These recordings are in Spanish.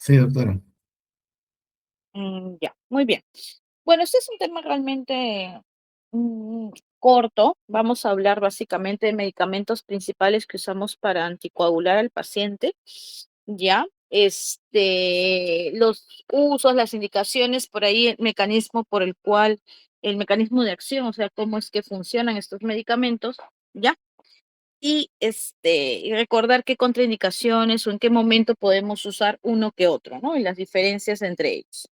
Sí, doctora. Ya, muy bien. Bueno, este es un tema realmente mm, corto. Vamos a hablar básicamente de medicamentos principales que usamos para anticoagular al paciente. Ya, los usos, las indicaciones, por ahí el mecanismo por el cual, el mecanismo de acción, o sea, cómo es que funcionan estos medicamentos, ¿ya? Y recordar qué contraindicaciones o en qué momento podemos usar uno que otro, ¿no? Y las diferencias entre ellos.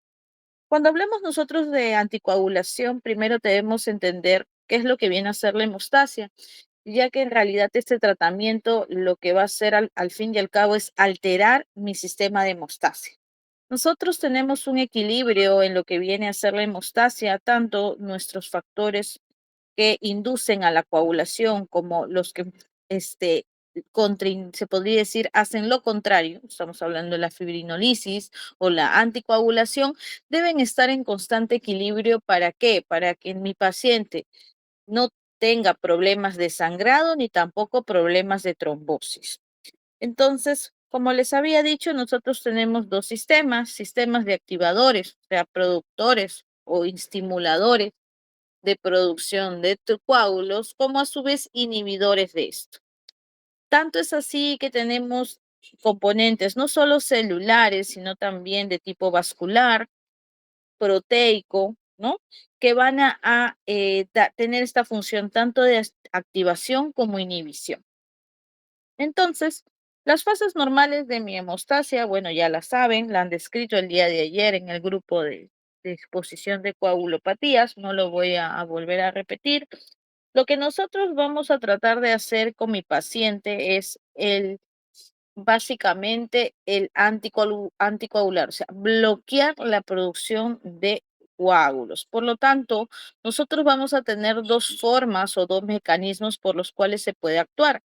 Cuando hablemos nosotros de anticoagulación, primero debemos entender qué es lo que viene a ser la hemostasia, ya que en realidad este tratamiento lo que va a hacer al fin y al cabo es alterar mi sistema de hemostasia. Nosotros tenemos un equilibrio en lo que viene a ser la hemostasia, tanto nuestros factores que inducen a la coagulación, como los que este, se podría decir hacen lo contrario, estamos hablando de la fibrinolisis o la anticoagulación, deben estar en constante equilibrio. ¿Para qué? Para que mi paciente no tenga problemas de sangrado ni tampoco problemas de trombosis. Entonces, como les había dicho, nosotros tenemos dos sistemas, sistemas de activadores, o sea, productores o estimuladores de producción de coágulos, como a su vez inhibidores de esto. Tanto es así que tenemos componentes no solo celulares, sino también de tipo vascular, proteico, ¿no? Que van a tener esta función tanto de activación como inhibición. Entonces, las fases normales de mi hemostasia, bueno, ya la saben, la han descrito el día de ayer en el grupo de exposición de coagulopatías, no lo voy a volver a repetir. Lo que nosotros vamos a tratar de hacer con mi paciente es básicamente el anticoagular, o sea, bloquear la producción de coágulos. Por lo tanto, nosotros vamos a tener dos formas o dos mecanismos por los cuales se puede actuar.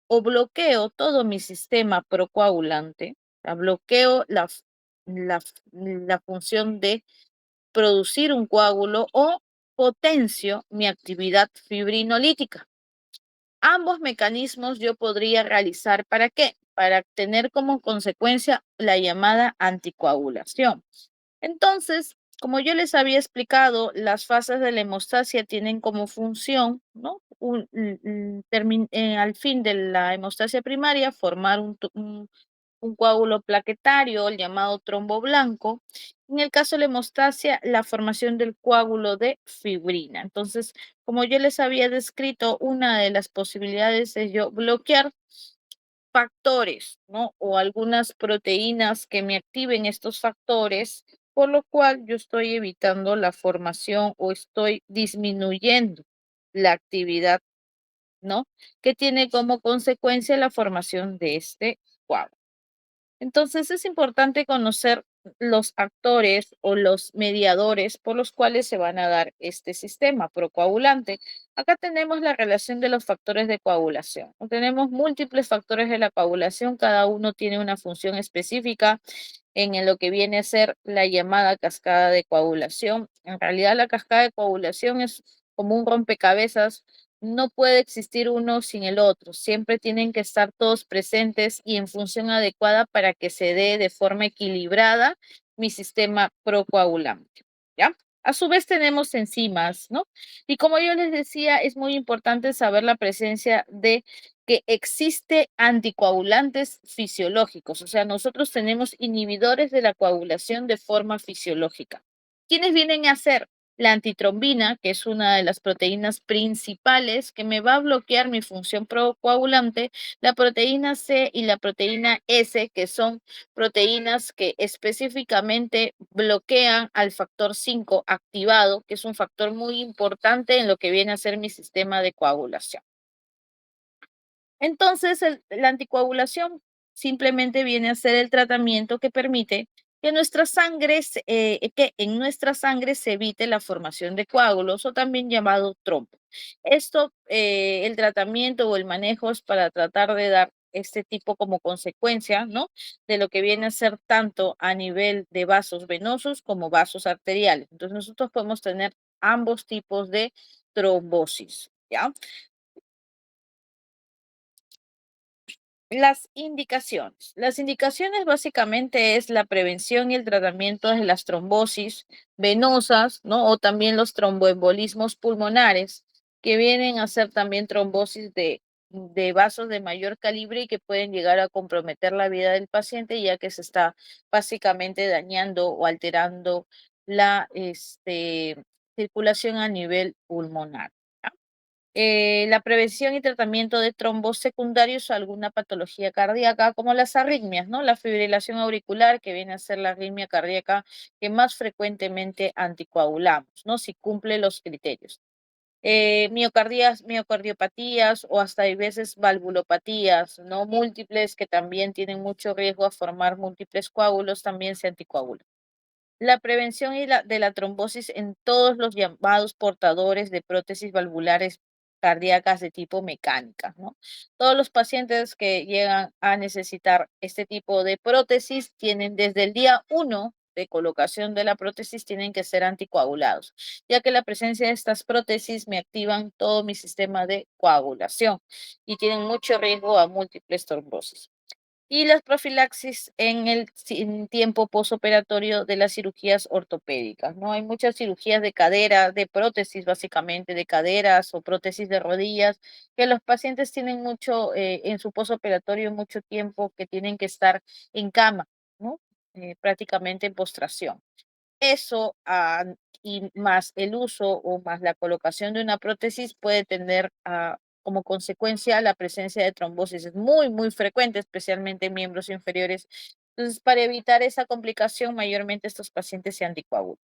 O bloqueo todo mi sistema procoagulante, o sea, bloqueo la función de producir un coágulo, o potencio mi actividad fibrinolítica. Ambos mecanismos yo podría realizar, ¿para qué? Para tener como consecuencia la llamada anticoagulación. Entonces, como yo les había explicado, las fases de la hemostasia tienen como función, ¿no? Al fin de la hemostasia primaria, formar un coágulo plaquetario, el llamado trombo blanco. En el caso de la hemostasia, la formación del coágulo de fibrina. Entonces, como yo les había descrito, una de las posibilidades es yo bloquear factores, ¿no? O algunas proteínas que me activen estos factores, por lo cual yo estoy evitando la formación o estoy disminuyendo la actividad, ¿no? Que tiene como consecuencia la formación de este coágulo. Entonces es importante conocer los actores o los mediadores por los cuales se van a dar este sistema procoagulante. Acá tenemos la relación de los factores de coagulación. Tenemos múltiples factores de la coagulación, cada uno tiene una función específica en lo que viene a ser la llamada cascada de coagulación. En realidad la cascada de coagulación es como un rompecabezas, no puede existir uno sin el otro, siempre tienen que estar todos presentes y en función adecuada para que se dé de forma equilibrada mi sistema procoagulante, ¿ya? A su vez tenemos enzimas, ¿no? Y como yo les decía, es muy importante saber la presencia de que existe anticoagulantes fisiológicos, o sea, nosotros tenemos inhibidores de la coagulación de forma fisiológica. ¿Quiénes vienen a ser? La antitrombina, que es una de las proteínas principales que me va a bloquear mi función procoagulante, la proteína C y la proteína S, que son proteínas que específicamente bloquean al factor 5 activado, que es un factor muy importante en lo que viene a ser mi sistema de coagulación. Entonces, la anticoagulación simplemente viene a ser el tratamiento que permite que que en nuestra sangre se evite la formación de coágulos, o también llamado trombo. Esto, el tratamiento o el manejo es para tratar de dar este tipo como consecuencia, ¿no? De lo que viene a ser tanto a nivel de vasos venosos como vasos arteriales. Entonces, nosotros podemos tener ambos tipos de trombosis, ¿ya? Las indicaciones. Las indicaciones básicamente es la prevención y el tratamiento de las trombosis venosas, ¿no? O también los tromboembolismos pulmonares, que vienen a ser también trombosis de vasos de mayor calibre y que pueden llegar a comprometer la vida del paciente, ya que se está básicamente dañando o alterando la circulación a nivel pulmonar. La prevención y tratamiento de trombos secundarios a alguna patología cardíaca, como las arritmias, ¿no? La fibrilación auricular, que viene a ser la arritmia cardíaca que más frecuentemente anticoagulamos, ¿no? Si cumple los criterios. Miocardiopatías o hasta hay veces valvulopatías, ¿no? Múltiples que también tienen mucho riesgo a formar múltiples coágulos, también se anticoagulan. La prevención de la trombosis en todos los llamados portadores de prótesis valvulares cardíacas de tipo mecánica, ¿no? Todos los pacientes que llegan a necesitar este tipo de prótesis tienen desde el día 1 de colocación de la prótesis tienen que ser anticoagulados, ya que la presencia de estas prótesis me activan todo mi sistema de coagulación y tienen mucho riesgo a múltiples trombosis y las profilaxis en el tiempo posoperatorio de las cirugías ortopédicas, ¿no? Hay muchas cirugías de cadera, de prótesis básicamente, de caderas o prótesis de rodillas, que los pacientes tienen mucho en su posoperatorio, mucho tiempo que tienen que estar en cama, ¿no? Prácticamente en postración. Eso y más el uso o más la colocación de una prótesis puede tener como consecuencia la presencia de trombosis. Es muy, muy frecuente, especialmente en miembros inferiores. Entonces, para evitar esa complicación, mayormente estos pacientes se anticoagulan.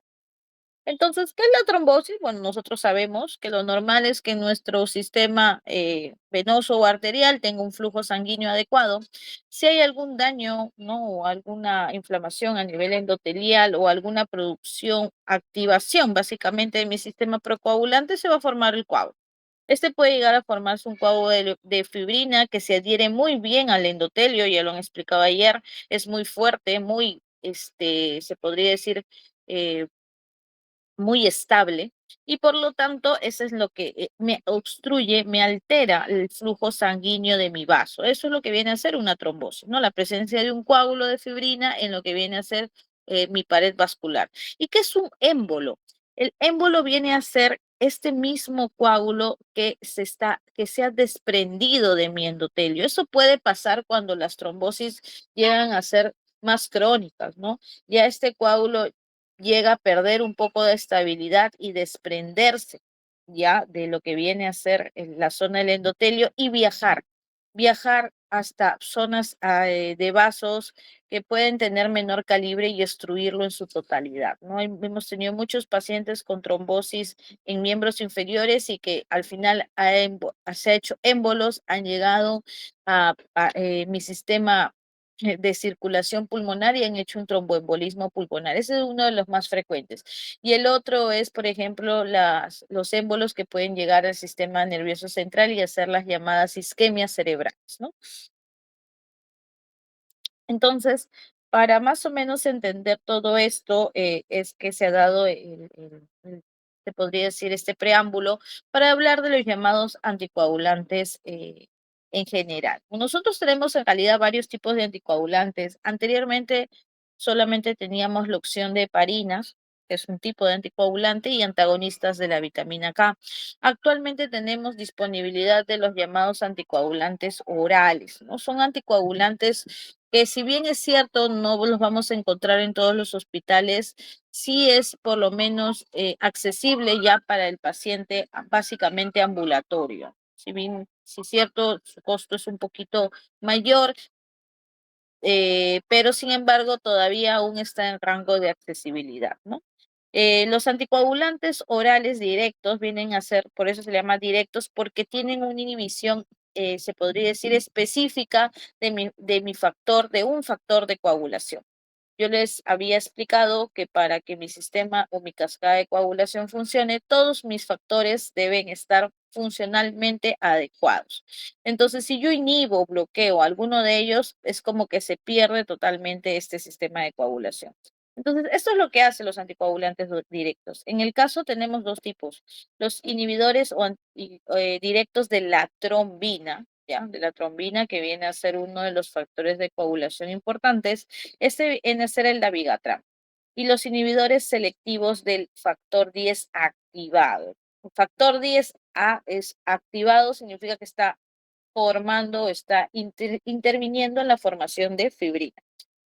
Entonces, ¿qué es la trombosis? Bueno, nosotros sabemos que lo normal es que nuestro sistema venoso o arterial tenga un flujo sanguíneo adecuado. Si hay algún daño, ¿no? O alguna inflamación a nivel endotelial o alguna producción, activación básicamente de mi sistema procoagulante, se va a formar el coágulo. Este puede llegar a formarse un coágulo de fibrina que se adhiere muy bien al endotelio, ya lo han explicado ayer, es muy fuerte, muy, se podría decir, eh, muy estable y por lo tanto eso es lo que me obstruye, me altera el flujo sanguíneo de mi vaso. Eso es lo que viene a ser una trombosis, ¿no? La presencia de un coágulo de fibrina en lo que viene a ser mi pared vascular. ¿Y qué es un émbolo? El émbolo viene a ser este mismo coágulo que se ha desprendido de mi endotelio. Eso puede pasar cuando las trombosis llegan a ser más crónicas, ¿no? Ya este coágulo llega a perder un poco de estabilidad y desprenderse ya de lo que viene a ser en la zona del endotelio y viajar hasta zonas de vasos que pueden tener menor calibre y destruirlo en su totalidad, ¿no? Hemos tenido muchos pacientes con trombosis en miembros inferiores y que al final se ha hecho émbolos, han llegado a mi sistema de circulación pulmonar y han hecho un tromboembolismo pulmonar. Ese es uno de los más frecuentes. Y el otro es, por ejemplo, los émbolos que pueden llegar al sistema nervioso central y hacer las llamadas isquemias cerebrales, ¿no? Entonces, para más o menos entender todo esto, es que se ha dado se podría decir, este preámbulo para hablar de los llamados anticoagulantes en general. Nosotros tenemos en realidad varios tipos de anticoagulantes. Anteriormente solamente teníamos la opción de heparinas, que es un tipo de anticoagulante, y antagonistas de la vitamina K. Actualmente tenemos disponibilidad de los llamados anticoagulantes orales, ¿no? Son anticoagulantes que si bien es cierto, no los vamos a encontrar en todos los hospitales, sí es por lo menos accesible ya para el paciente básicamente ambulatorio. Si bien, si es cierto, su costo es un poquito mayor, pero sin embargo todavía aún está en rango de accesibilidad, ¿no? Los anticoagulantes orales directos vienen a ser, por eso se llama directos, porque tienen una inhibición, se podría decir, específica de un factor de coagulación. Yo les había explicado que para que mi sistema o mi cascada de coagulación funcione, todos mis factores deben estar funcionalmente adecuados. Entonces, si yo inhibo o bloqueo alguno de ellos, es como que se pierde totalmente este sistema de coagulación. Entonces, esto es lo que hacen los anticoagulantes directos. En el caso tenemos dos tipos, los inhibidores directos de la trombina, ¿ya? De la trombina, que viene a ser uno de los factores de coagulación importantes. Este viene a ser el dabigatran. Y los inhibidores selectivos del factor 10 activado. El factor 10A es activado, significa que está formando, está interviniendo en la formación de fibrina.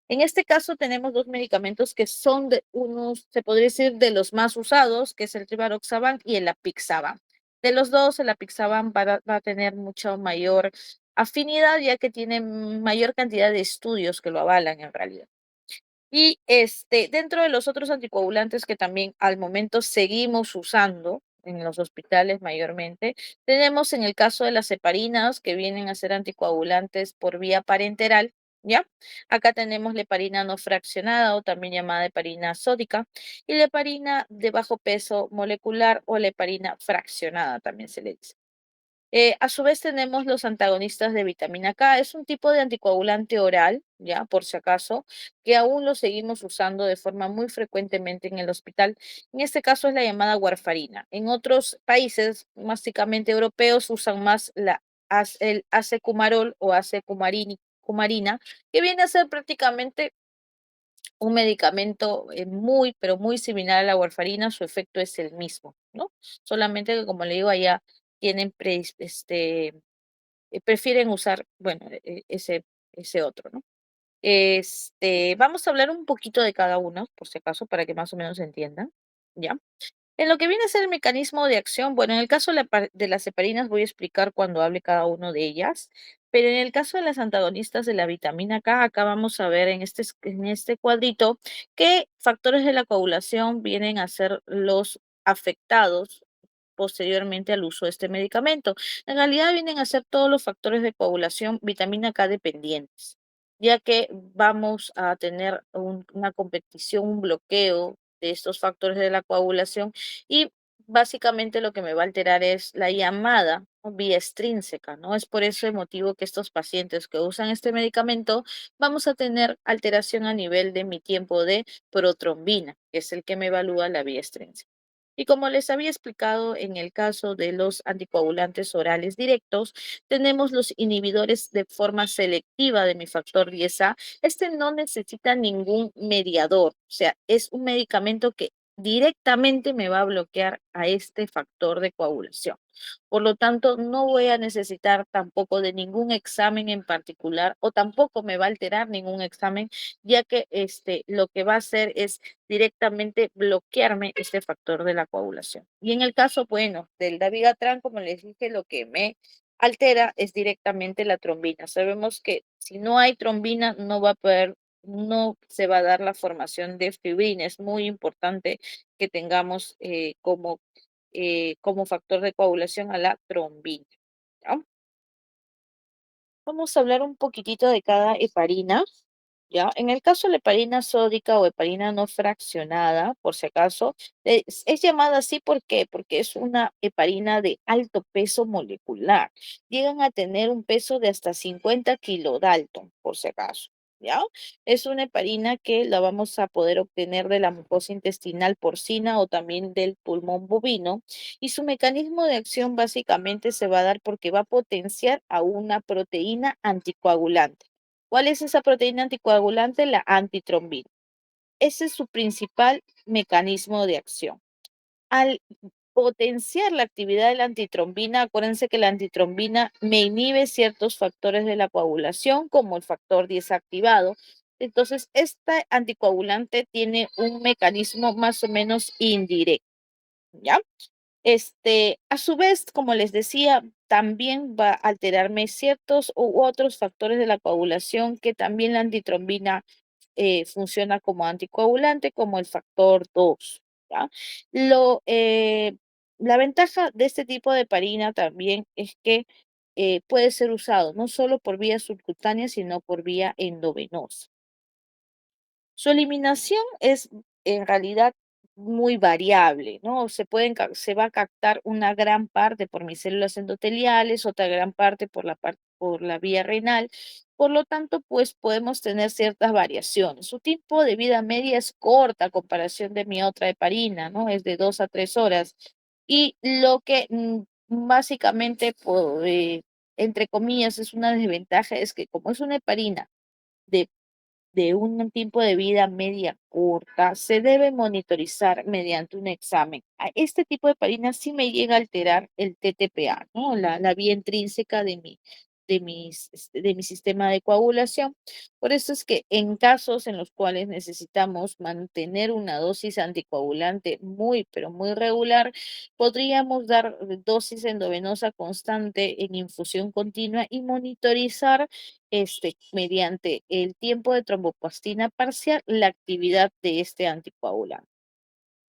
En este caso tenemos dos medicamentos que son de unos, se podría decir, de los más usados, que es el Rivaroxaban y el Apixaban. De los dos, el Apixaban va a tener mucha mayor afinidad, ya que tiene mayor cantidad de estudios que lo avalan en realidad. Y dentro de los otros anticoagulantes que también al momento seguimos usando en los hospitales mayormente, tenemos en el caso de las heparinas, que vienen a ser anticoagulantes por vía parenteral, ¿ya? Acá tenemos la heparina no fraccionada o también llamada heparina sódica y la heparina de bajo peso molecular o la heparina fraccionada también se le dice. A su vez tenemos los antagonistas de vitamina K. Es un tipo de anticoagulante oral, ya, por si acaso, que aún lo seguimos usando de forma muy frecuentemente en el hospital. En este caso es la llamada warfarina. En otros países, básicamente europeos, usan más el acecumarol o cumarina, que viene a ser prácticamente un medicamento muy, pero muy similar a la warfarina. Su efecto es el mismo, ¿no? Solamente que, como le digo, allá tienen prefieren usar, bueno, ese otro, ¿no? Vamos a hablar un poquito de cada uno, por si acaso, para que más o menos se entiendan, ¿ya? En lo que viene a ser el mecanismo de acción, bueno, en el caso de las heparinas voy a explicar cuando hable cada uno de ellas, pero en el caso de las antagonistas de la vitamina K, acá vamos a ver en este cuadrito qué factores de la coagulación vienen a ser los afectados posteriormente al uso de este medicamento. En realidad vienen a ser todos los factores de coagulación vitamina K dependientes, ya que vamos a tener una competición, un bloqueo de estos factores de la coagulación y básicamente lo que me va a alterar es la llamada vía extrínseca, ¿no? Es por ese motivo que estos pacientes que usan este medicamento vamos a tener alteración a nivel de mi tiempo de protrombina, que es el que me evalúa la vía extrínseca. Y como les había explicado en el caso de los anticoagulantes orales directos, tenemos los inhibidores de forma selectiva de mi factor 10A. Este no necesita ningún mediador, o sea, es un medicamento que directamente me va a bloquear a este factor de coagulación. Por lo tanto, no voy a necesitar tampoco de ningún examen en particular o tampoco me va a alterar ningún examen, ya que lo que va a hacer es directamente bloquearme este factor de la coagulación. Y en el caso, bueno, del dabigatran, como les dije, lo que me altera es directamente la trombina. Sabemos que si no hay trombina, no se va a dar la formación de fibrina. Es muy importante que tengamos como factor de coagulación a la trombina, ¿ya? Vamos a hablar un poquitito de cada heparina, ¿ya? En el caso de la heparina sódica o heparina no fraccionada, por si acaso, es llamada así ¿por qué? Porque es una heparina de alto peso molecular. Llegan a tener un peso de hasta 50 kilodalton, por si acaso, ¿ya? Es una heparina que la vamos a poder obtener de la mucosa intestinal porcina o también del pulmón bovino, y su mecanismo de acción básicamente se va a dar porque va a potenciar a una proteína anticoagulante. ¿Cuál es esa proteína anticoagulante? La antitrombina. Ese es su principal mecanismo de acción. Al potenciar la actividad de la antitrombina, acuérdense que la antitrombina me inhibe ciertos factores de la coagulación, como el factor 10 activado. Entonces, esta anticoagulante tiene un mecanismo más o menos indirecto, ¿ya? A su vez, como les decía, también va a alterarme ciertos u otros factores de la coagulación que también la antitrombina funciona como anticoagulante, como el factor 2, ¿ya? Lo, eh, la ventaja de este tipo de heparina también es que puede ser usado no solo por vía subcutánea, sino por vía endovenosa. Su eliminación es en realidad muy variable, ¿no? Se va a captar una gran parte por mis células endoteliales, otra gran parte por la vía renal. Por lo tanto, pues podemos tener ciertas variaciones. Su tiempo de vida media es corta a comparación de mi otra heparina, ¿no? Es de 2 a 3 horas. Y lo que básicamente entre comillas, es una desventaja, es que como es una heparina de un tiempo de vida media corta, se debe monitorizar mediante un examen. A este tipo de heparina sí me llega a alterar el TTPA, ¿no? La vía intrínseca de mi sistema de coagulación. Por eso es que en casos en los cuales necesitamos mantener una dosis anticoagulante muy, pero muy regular, podríamos dar dosis endovenosa constante en infusión continua y monitorizar mediante el tiempo de tromboplastina parcial, la actividad de este anticoagulante.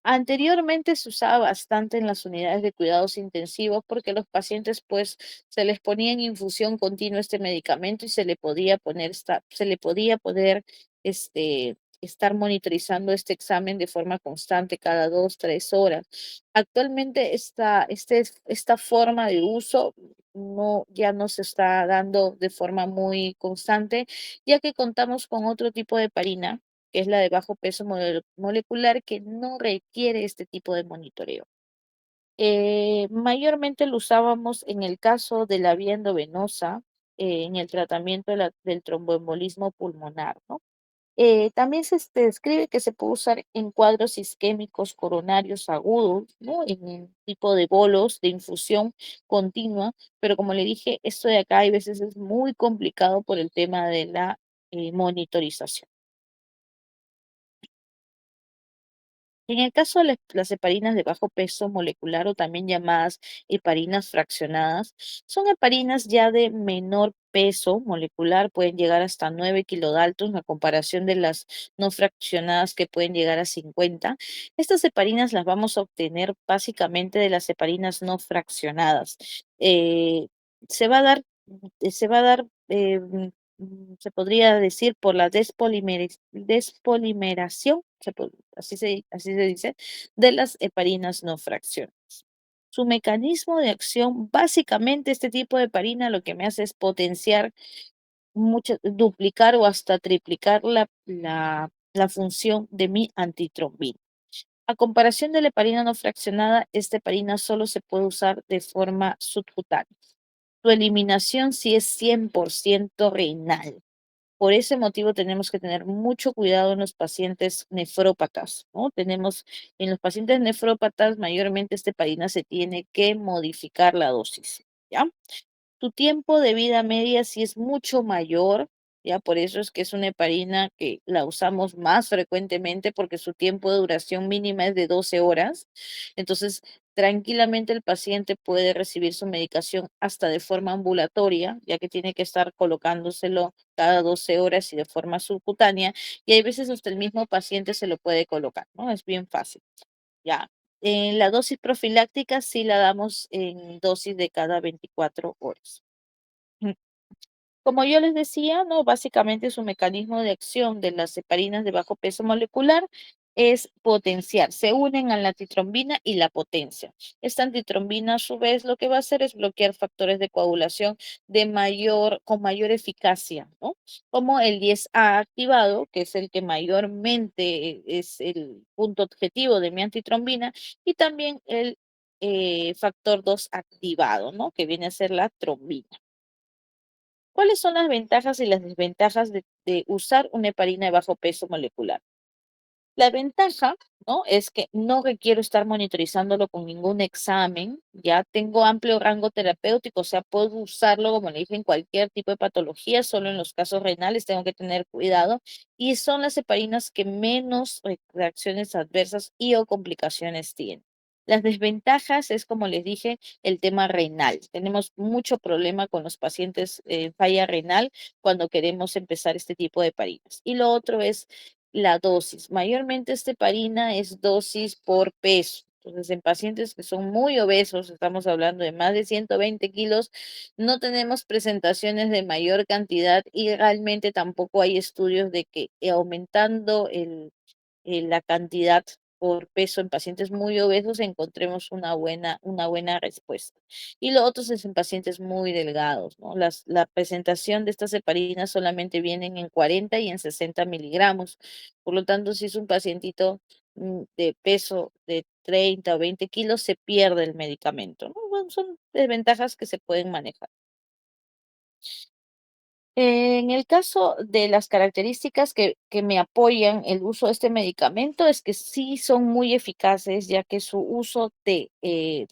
Anteriormente se usaba bastante en las unidades de cuidados intensivos porque los pacientes pues se les ponía en infusión continua este medicamento y se le podía poder estar monitorizando este examen de forma constante cada 2, 3 horas. Actualmente esta forma de uso ya no se está dando de forma muy constante, ya que contamos con otro tipo de heparina que es la de bajo peso molecular, que no requiere este tipo de monitoreo. Mayormente lo usábamos en el caso de la vía endovenosa, en el tratamiento del tromboembolismo pulmonar, ¿no? También se describe que se puede usar en cuadros isquémicos coronarios agudos, ¿no? En un tipo de bolos de infusión continua, pero como le dije, esto de acá hay veces es muy complicado por el tema de la monitorización. En el caso de las heparinas de bajo peso molecular o también llamadas heparinas fraccionadas, son heparinas ya de menor peso molecular, pueden llegar hasta 9 kilodaltons a comparación de las no fraccionadas que pueden llegar a 50. Estas heparinas las vamos a obtener básicamente de las heparinas no fraccionadas. Eh, se va a dar, se va a dar, se podría decir por la despolimeración, así se dice, de las heparinas no fraccionadas. Su mecanismo de acción, básicamente este tipo de heparina lo que me hace es potenciar duplicar o hasta triplicar la función de mi antitrombina. A comparación de la heparina no fraccionada, esta heparina solo se puede usar de forma subcutánea. Su eliminación sí es 100% renal. Por ese motivo tenemos que tener mucho cuidado en los pacientes nefrópatas, ¿no? En los pacientes nefrópatas, mayormente esta heparina se tiene que modificar la dosis, ¿ya? Tu tiempo de vida media sí es mucho mayor, ya por eso es que es una heparina que la usamos más frecuentemente porque su tiempo de duración mínima es de 12 horas. Entonces, tranquilamente el paciente puede recibir su medicación hasta de forma ambulatoria, ya que tiene que estar colocándoselo cada 12 horas y de forma subcutánea. Y hay veces hasta el mismo paciente se lo puede colocar, ¿no? Es bien fácil, ya. La dosis profiláctica sí la damos en dosis de cada 24 horas. Como yo les decía, ¿no? Básicamente su mecanismo de acción de las heparinas de bajo peso molecular es potenciar, se unen a la antitrombina y la potencia. Esta antitrombina, a su vez, lo que va a hacer es bloquear factores de coagulación con mayor eficacia, ¿no? Como el 10A activado, que es el que mayormente es el punto objetivo de mi antitrombina, y también el factor 2 activado, ¿no? Que viene a ser la trombina. ¿Cuáles son las ventajas y las desventajas de usar una heparina de bajo peso molecular? La ventaja, ¿no? Es que no requiero estar monitorizándolo con ningún examen, ya tengo amplio rango terapéutico, o sea, puedo usarlo, como le dije, en cualquier tipo de patología, solo en los casos renales tengo que tener cuidado, y son las heparinas que menos reacciones adversas y o complicaciones tienen. Las desventajas es, como les dije, el tema renal. Tenemos mucho problema con los pacientes falla renal cuando queremos empezar este tipo de heparinas. Y lo otro es la dosis. Mayormente esta heparina es dosis por peso. Entonces, en pacientes que son muy obesos, estamos hablando de más de 120 kilos, no tenemos presentaciones de mayor cantidad y realmente tampoco hay estudios de que aumentando la cantidad por peso en pacientes muy obesos encontremos una buena respuesta. Y lo otro es en pacientes muy delgados, ¿no? La presentación de estas heparinas solamente vienen en 40 y en 60 miligramos. Por lo tanto, si es un pacientito de peso de 30 o 20 kilos, se pierde el medicamento, ¿no? Bueno, son desventajas que se pueden manejar. En el caso de las características que me apoyan el uso de este medicamento es que sí son muy eficaces, ya que su uso se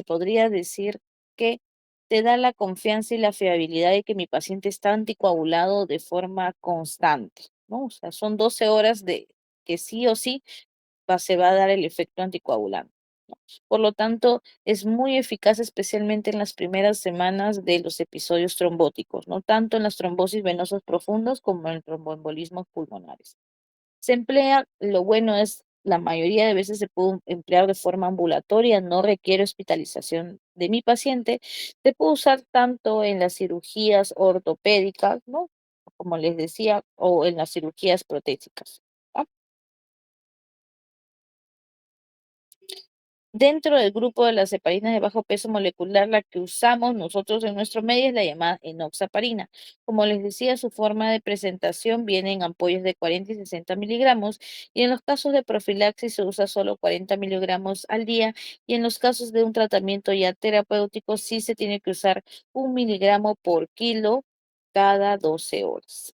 podría decir que te da la confianza y la fiabilidad de que mi paciente está anticoagulado de forma constante, ¿no? O sea, son 12 horas de que sí o sí se va a dar el efecto anticoagulante, ¿no? Por lo tanto, es muy eficaz, especialmente en las primeras semanas de los episodios trombóticos, ¿no? Tanto en las trombosis venosas profundas como en tromboembolismos pulmonares. Se emplea, lo bueno es, la mayoría de veces se puede emplear de forma ambulatoria, no requiere hospitalización de mi paciente. Se puede usar tanto en las cirugías ortopédicas, ¿no? Como les decía, o en las cirugías protéticas. ¿Va? Dentro del grupo de las heparinas de bajo peso molecular, la que usamos nosotros en nuestro medio es la llamada enoxaparina. Como les decía, su forma de presentación viene en ampollas de 40 y 60 miligramos y en los casos de profilaxis se usa solo 40 miligramos al día y en los casos de un tratamiento ya terapéutico sí se tiene que usar 1 miligramo por kilo cada 12 horas.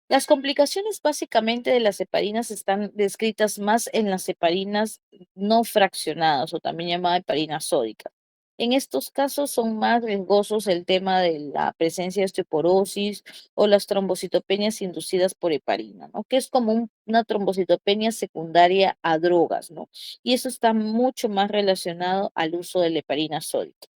Las complicaciones básicamente de las heparinas están descritas más en las heparinas no fraccionadas o también llamada heparina sódica. En estos casos son más riesgosos el tema de la presencia de osteoporosis o las trombocitopenias inducidas por heparina, ¿no? Que es como una trombocitopenia secundaria a drogas, ¿no? Y eso está mucho más relacionado al uso de la heparina sódica.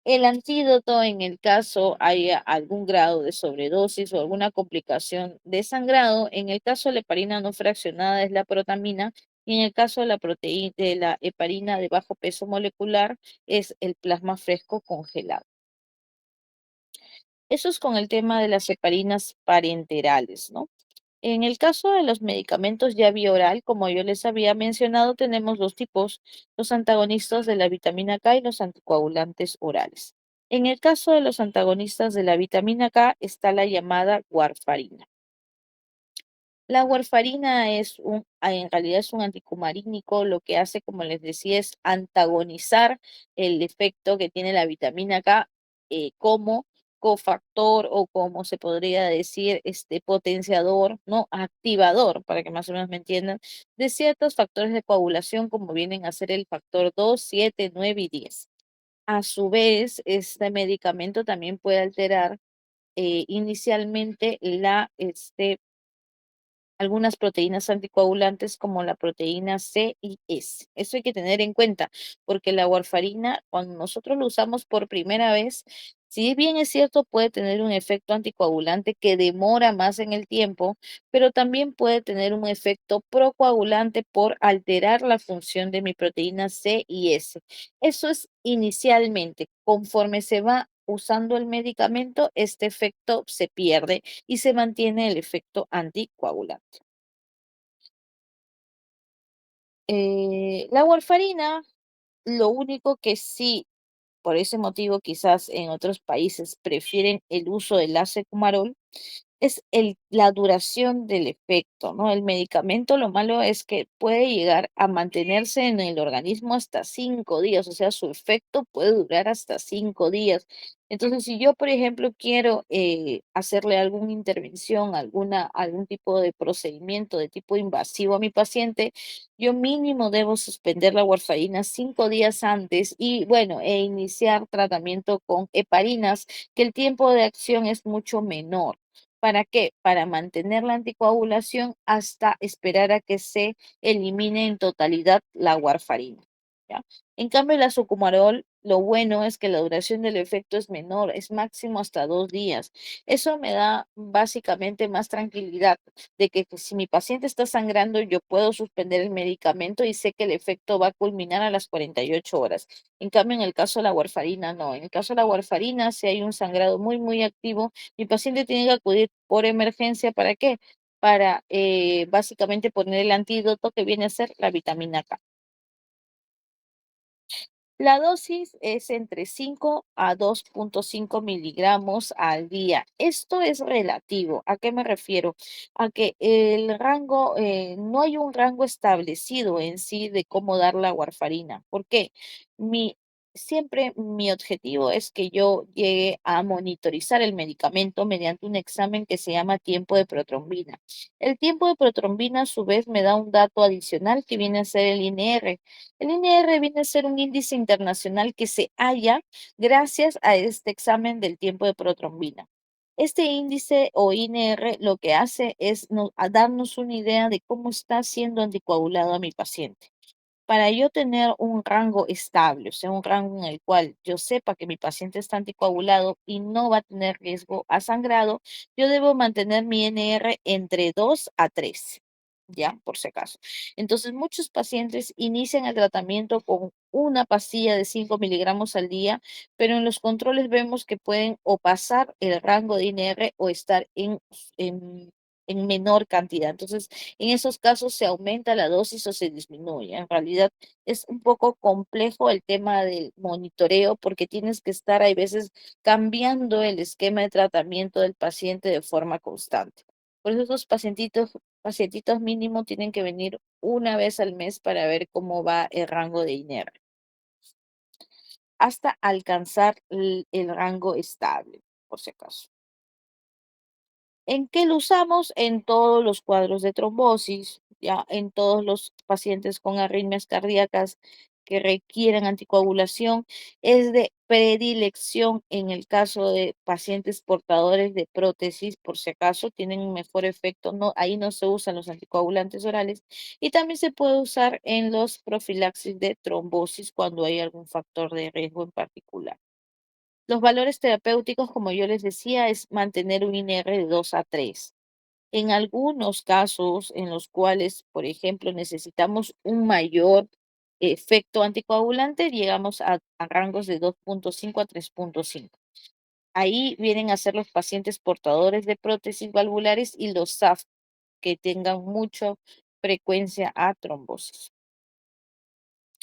El antídoto en el caso haya algún grado de sobredosis o alguna complicación de sangrado, en el caso de la heparina no fraccionada es la protamina y en el caso de la proteína de la heparina de bajo peso molecular es el plasma fresco congelado. Eso es con el tema de las heparinas parenterales, ¿no? En el caso de los medicamentos ya vía oral, como yo les había mencionado, tenemos dos tipos, los antagonistas de la vitamina K y los anticoagulantes orales. En el caso de los antagonistas de la vitamina K está la llamada warfarina. La warfarina en realidad es un anticumarínico, lo que hace, como les decía, es antagonizar el efecto que tiene la vitamina K como cofactor o como se podría decir, este potenciador, ¿no? Activador, para que más o menos me entiendan, de ciertos factores de coagulación como vienen a ser el factor 2, 7, 9 y 10. A su vez, este medicamento también puede alterar inicialmente algunas proteínas anticoagulantes como la proteína C y S. Eso hay que tener en cuenta, porque la warfarina, cuando nosotros lo usamos por primera vez, si bien es cierto, puede tener un efecto anticoagulante que demora más en el tiempo, pero también puede tener un efecto procoagulante por alterar la función de mi proteína C y S. Eso es inicialmente. Conforme se va usando el medicamento, este efecto se pierde y se mantiene el efecto anticoagulante. La warfarina, lo único que sí, por ese motivo quizás en otros países prefieren el uso del acecumarol, es la duración del efecto, ¿no? El medicamento, lo malo es que puede llegar a mantenerse en el organismo hasta 5 días, o sea, su efecto puede durar hasta 5 días. Entonces, si yo, por ejemplo, quiero hacerle alguna intervención, algún tipo de procedimiento de tipo invasivo a mi paciente, yo mínimo debo suspender la warfarina 5 días antes y, bueno, iniciar tratamiento con heparinas, que el tiempo de acción es mucho menor. ¿Para qué? Para mantener la anticoagulación hasta esperar a que se elimine en totalidad la warfarina, ¿ya? En cambio, el azocumarol, lo bueno es que la duración del efecto es menor, es máximo hasta 2 días. Eso me da básicamente más tranquilidad de que si mi paciente está sangrando, yo puedo suspender el medicamento y sé que el efecto va a culminar a las 48 horas. En cambio, en el caso de la warfarina, no. En el caso de la warfarina, si hay un sangrado muy, muy activo, mi paciente tiene que acudir por emergencia. ¿Para qué? Para básicamente poner el antídoto que viene a ser la vitamina K. La dosis es entre 5 a 2,5 miligramos al día. Esto es relativo. ¿A qué me refiero? A que el rango, no hay un rango establecido en sí de cómo dar la warfarina. ¿Por qué? Mi, siempre mi objetivo es que yo llegue a monitorizar el medicamento mediante un examen que se llama tiempo de protrombina. El tiempo de protrombina a su vez me da un dato adicional que viene a ser el INR. El INR viene a ser un índice internacional que se halla gracias a este examen del tiempo de protrombina. Este índice o INR lo que hace es a darnos una idea de cómo está siendo anticoagulado a mi paciente. Para yo tener un rango estable, o sea, un rango en el cual yo sepa que mi paciente está anticoagulado y no va a tener riesgo a sangrado, yo debo mantener mi NR entre 2 a 3, ya, por si acaso. Entonces, muchos pacientes inician el tratamiento con una pastilla de 5 miligramos al día, pero en los controles vemos que pueden o pasar el rango de INR o estar en menor cantidad. Entonces, en esos casos se aumenta la dosis o se disminuye. En realidad es un poco complejo el tema del monitoreo porque tienes que estar, hay veces, cambiando el esquema de tratamiento del paciente de forma constante. Por eso esos pacientitos mínimo tienen que venir una vez al mes para ver cómo va el rango de INR, hasta alcanzar el rango estable, por si acaso. ¿En qué lo usamos? En todos los cuadros de trombosis, ya en todos los pacientes con arritmias cardíacas que requieren anticoagulación. Es de predilección en el caso de pacientes portadores de prótesis, por si acaso tienen un mejor efecto. No, ahí no se usan los anticoagulantes orales. Y también se puede usar en los profilaxis de trombosis cuando hay algún factor de riesgo en particular. Los valores terapéuticos, como yo les decía, es mantener un INR de 2 a 3. En algunos casos en los cuales, por ejemplo, necesitamos un mayor efecto anticoagulante, llegamos a rangos de 2,5 a 3,5. Ahí vienen a ser los pacientes portadores de prótesis valvulares y los SAF que tengan mucha frecuencia a trombosis.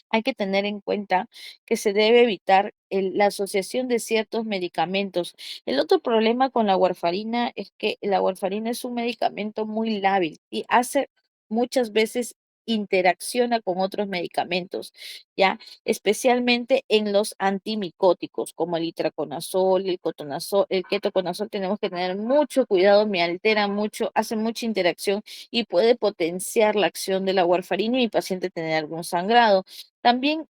Hay que tener en cuenta que se debe evitar la asociación de ciertos medicamentos. El otro problema con la warfarina es que la warfarina es un medicamento muy lábil y hace muchas veces interacciona con otros medicamentos, ¿ya? Especialmente en los antimicóticos, como el itraconazol, el cotonazol, el ketoconazol, tenemos que tener mucho cuidado, me altera mucho, hace mucha interacción y puede potenciar la acción de la warfarina y mi paciente tener algún sangrado. También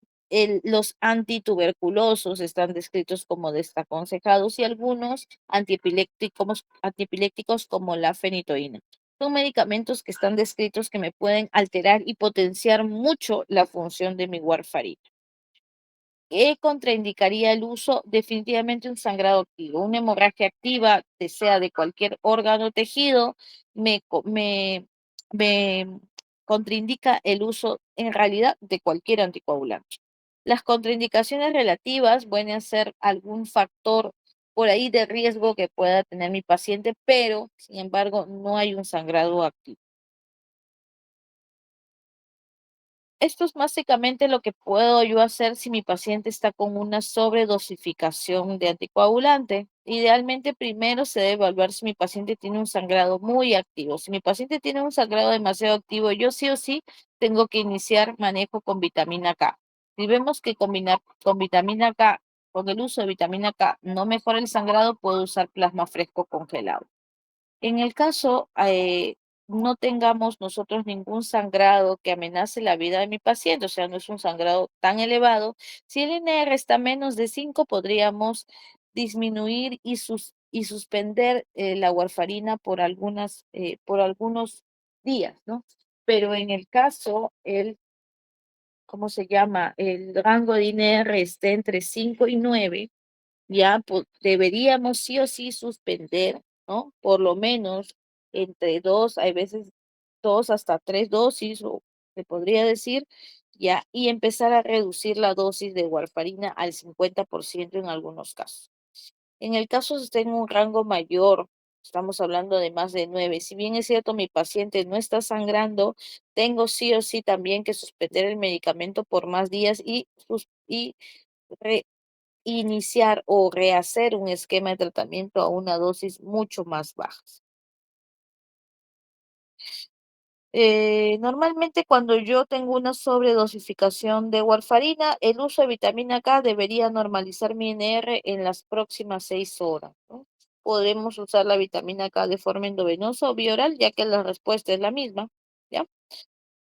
los antituberculosos están descritos como desaconsejados y algunos antiepilépticos como la fenitoína. Son medicamentos que están descritos que me pueden alterar y potenciar mucho la función de mi warfarina. ¿Qué contraindicaría el uso? Definitivamente un sangrado activo, una hemorragia activa, que sea de cualquier órgano o tejido, me contraindica el uso en realidad de cualquier anticoagulante. Las contraindicaciones relativas pueden ser algún factor por ahí de riesgo que pueda tener mi paciente, pero sin embargo no hay un sangrado activo. Esto es básicamente lo que puedo yo hacer si mi paciente está con una sobredosificación de anticoagulante. Idealmente, primero se debe evaluar si mi paciente tiene un sangrado muy activo. Si mi paciente tiene un sangrado demasiado activo, yo sí o sí tengo que iniciar manejo con vitamina K. Si vemos que combinar con vitamina K, con el uso de vitamina K no mejora el sangrado, puedo usar plasma fresco congelado. En el caso, no tengamos nosotros ningún sangrado que amenace la vida de mi paciente, o sea, no es un sangrado tan elevado. Si el INR está menos de 5, podríamos disminuir y suspender la warfarina por algunos días, ¿no? Pero en el caso, ¿cómo se llama? El rango de INR esté entre 5 y 9, ya deberíamos sí o sí suspender, ¿no? Por lo menos entre dos, hay veces dos hasta tres dosis, o se podría decir, ya, y empezar a reducir la dosis de warfarina al 50% en algunos casos. En el caso si tengo un rango mayor, estamos hablando de más de 9. Si bien es cierto, mi paciente no está sangrando, tengo sí o sí también que suspender el medicamento por más días y iniciar o rehacer un esquema de tratamiento a una dosis mucho más baja. Normalmente cuando yo tengo una sobredosificación de warfarina, el uso de vitamina K debería normalizar mi INR en las próximas 6 horas, ¿no? Podemos usar la vitamina K de forma endovenosa o bioral, ya que la respuesta es la misma, ¿ya?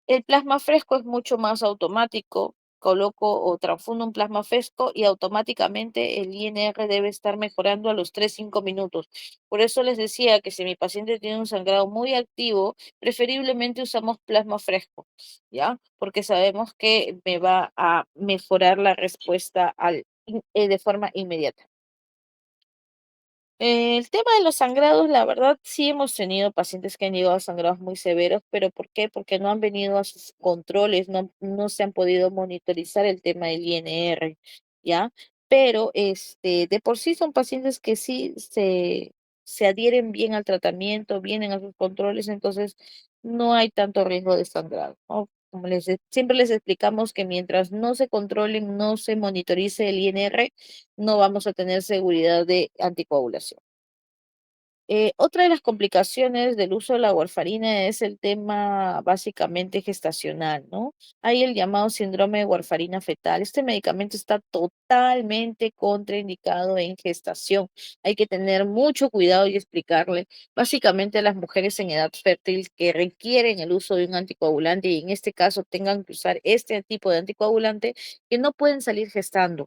El plasma fresco es mucho más automático. Coloco o transfundo un plasma fresco y automáticamente el INR debe estar mejorando a los 3 5 minutos. Por eso les decía que si mi paciente tiene un sangrado muy activo, preferiblemente usamos plasma fresco, ¿ya? Porque sabemos que me va a mejorar la respuesta de forma inmediata. El tema de los sangrados, la verdad, sí hemos tenido pacientes que han llegado a sangrados muy severos, pero ¿por qué? Porque no han venido a sus controles, no se han podido monitorizar el tema del INR, ¿ya? Pero de por sí son pacientes que sí se adhieren bien al tratamiento, vienen a sus controles, entonces no hay tanto riesgo de sangrado, ¿no? Como siempre les explicamos que mientras no se controlen, no se monitorice el INR, no vamos a tener seguridad de anticoagulación. Otra de las complicaciones del uso de la warfarina es el tema básicamente gestacional, ¿no? Hay el llamado síndrome de warfarina fetal. Este medicamento está totalmente contraindicado en gestación. Hay que tener mucho cuidado y explicarle básicamente a las mujeres en edad fértil que requieren el uso de un anticoagulante y en este caso tengan que usar este tipo de anticoagulante que no pueden salir gestando.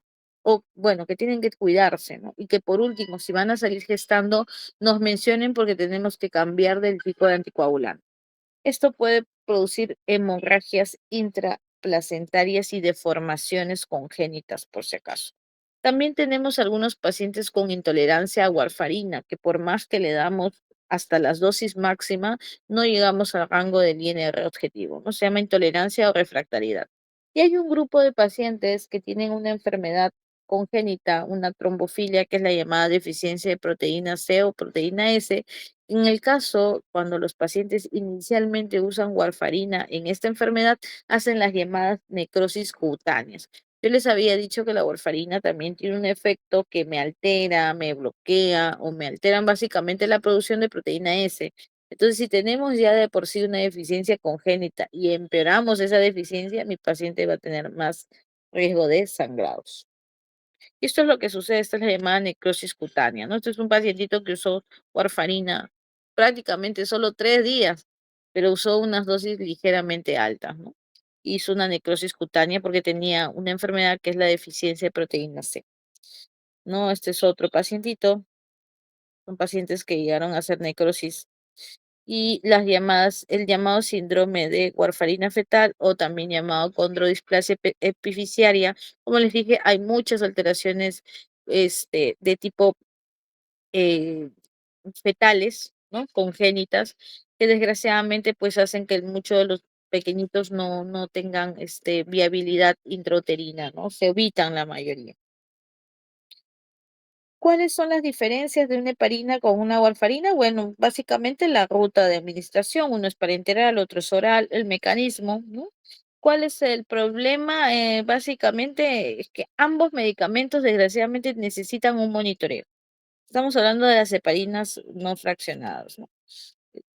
O bueno, que tienen que cuidarse, ¿no? Y que por último, si van a salir gestando, nos mencionen porque tenemos que cambiar del tipo de anticoagulante. Esto puede producir hemorragias intraplacentarias y deformaciones congénitas, por si acaso. También tenemos algunos pacientes con intolerancia a warfarina, que por más que le damos hasta las dosis máxima, no llegamos al rango del INR objetivo, ¿no? Se llama intolerancia o refractariedad. Y hay un grupo de pacientes que tienen una enfermedad congénita, una trombofilia, que es la llamada deficiencia de proteína C o proteína S. En el caso, cuando los pacientes inicialmente usan warfarina en esta enfermedad, hacen las llamadas necrosis cutáneas. Yo les había dicho que la warfarina también tiene un efecto que me altera, me bloquea o me alteran básicamente la producción de proteína S. Entonces, si tenemos ya de por sí una deficiencia congénita y empeoramos esa deficiencia, mi paciente va a tener más riesgo de sangrados. Y esto es lo que sucede, esta es la llamada necrosis cutánea, ¿no? Este es un pacientito que usó warfarina prácticamente solo 3 días, pero usó unas dosis ligeramente altas, ¿no? Hizo una necrosis cutánea porque tenía una enfermedad que es la deficiencia de proteína C, ¿no? Este es otro pacientito, son pacientes que llegaron a hacer necrosis y el llamado síndrome de warfarina fetal o también llamado condrodisplasia epifisiaria. Como les dije, hay muchas alteraciones de tipo eh, fetales, ¿no? Congénitas, que desgraciadamente pues hacen que muchos de los pequeñitos no tengan viabilidad intrauterina, ¿no? Se evitan la mayoría. ¿Cuáles son las diferencias de una heparina con una warfarina? Bueno, básicamente la ruta de administración, uno es parenteral, otro es oral, el mecanismo, ¿no? ¿Cuál es el problema? Básicamente es que ambos medicamentos desgraciadamente necesitan un monitoreo. Estamos hablando de las heparinas no fraccionadas, ¿no?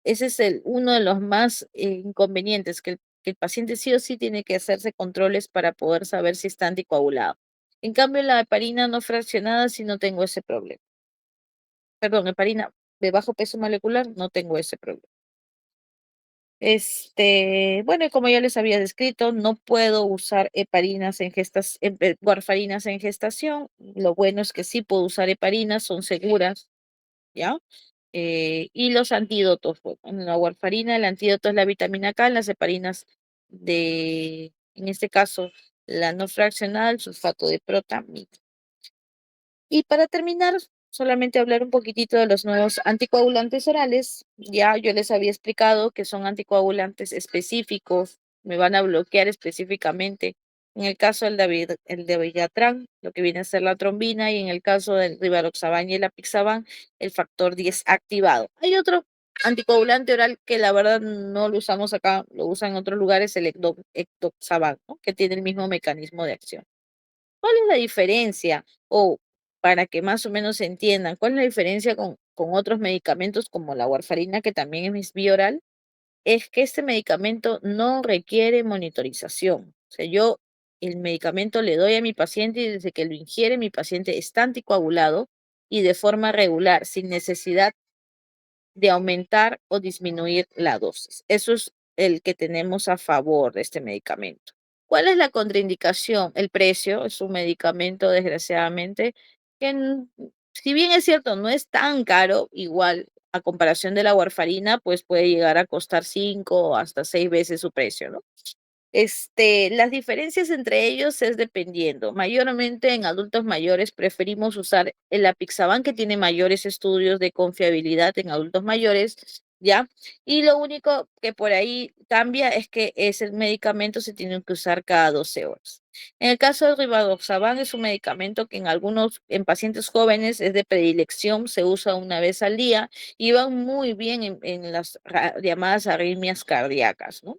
Ese es uno de los más inconvenientes, que el paciente sí o sí tiene que hacerse controles para poder saber si está anticoagulado. En cambio, la heparina no fraccionada sí no tengo ese problema. Perdón, heparina de bajo peso molecular no tengo ese problema. Bueno, y como ya les había descrito, no puedo usar warfarinas en gestación. Lo bueno es que sí puedo usar heparinas, son seguras, ¿ya? Y los antídotos, bueno, en la warfarina el antídoto es la vitamina K, en las heparinas en este caso, la no fraccionada, el sulfato de protamina. Y para terminar, solamente hablar un poquitito de los nuevos anticoagulantes orales. Ya yo les había explicado que son anticoagulantes específicos, me van a bloquear específicamente. En el caso el de Vigatran, lo que viene a ser la trombina, y en el caso del Rivaroxaban y el Apixaban, el factor 10 activado. Hay otro anticoagulante oral que la verdad no lo usamos acá, lo usan en otros lugares, el Ecdoxaban, ¿no? Que tiene el mismo mecanismo de acción. ¿Cuál es la diferencia? O para que más o menos se entiendan, ¿cuál es la diferencia con otros medicamentos como la warfarina, que también es vía oral? es que este medicamento no requiere monitorización. O sea, yo el medicamento le doy a mi paciente y desde que lo ingiere mi paciente está anticoagulado y de forma regular, sin necesidad de aumentar o disminuir la dosis. Eso es el que tenemos a favor de este medicamento. ¿Cuál es la contraindicación? El precio es un medicamento, desgraciadamente, que si bien es cierto, no es tan caro, igual a comparación de la warfarina, pues puede llegar a costar 5 o hasta 6 veces su precio, ¿no? Las diferencias entre ellos es dependiendo. Mayormente en adultos mayores preferimos usar el Apixaban, que tiene mayores estudios de confiabilidad en adultos mayores, ¿ya? Y lo único que por ahí cambia es que ese medicamento se tiene que usar cada 12 horas. En el caso del Rivaroxaban es un medicamento que en pacientes jóvenes es de predilección, se usa una vez al día y va muy bien en las llamadas arritmias cardíacas, ¿no?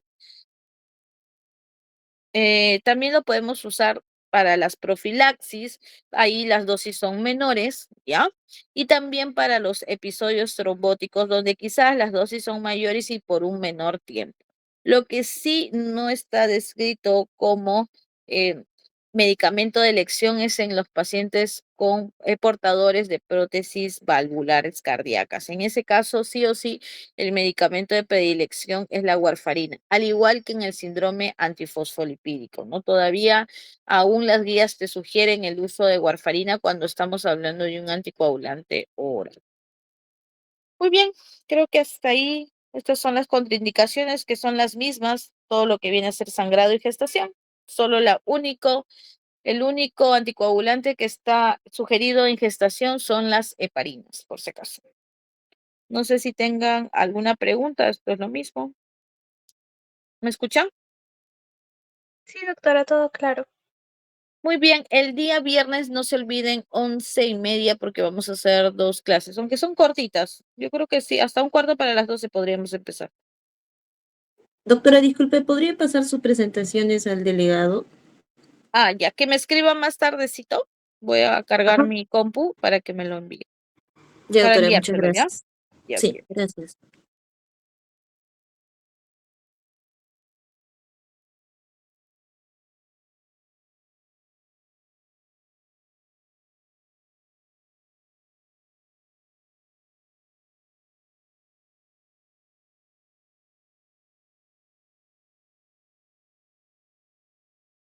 También lo podemos usar para las profilaxis, ahí las dosis son menores, ¿ya? Y también para los episodios trombóticos, donde quizás las dosis son mayores y por un menor tiempo. Lo que sí no está descrito como eh, medicamento de elección es en los pacientes con portadores de prótesis valvulares cardíacas. En ese caso, sí o sí, el medicamento de predilección es la warfarina, al igual que en el síndrome antifosfolipídico, ¿no? Todavía aún las guías te sugieren el uso de warfarina cuando estamos hablando de un anticoagulante oral. Muy bien, creo que hasta ahí estas son las contraindicaciones que son las mismas, todo lo que viene a ser sangrado y gestación. Solo el único anticoagulante que está sugerido en gestación son las heparinas, por si acaso. No sé si tengan alguna pregunta, esto es lo mismo. ¿Me escuchan? Sí, doctora, todo claro. Muy bien, el día viernes no se olviden 11:30 porque vamos a hacer 2 clases, aunque son cortitas. Yo creo que sí, hasta un cuarto para las 12 podríamos empezar. Doctora, disculpe, ¿podría pasar sus presentaciones al delegado? Ah, ya que me escriba más tardecito, voy a cargar Ajá. mi compu para que me lo envíe, Ya, para doctora, muchas enviárselo, ¿ya? gracias. Ya, Sí, ok. gracias.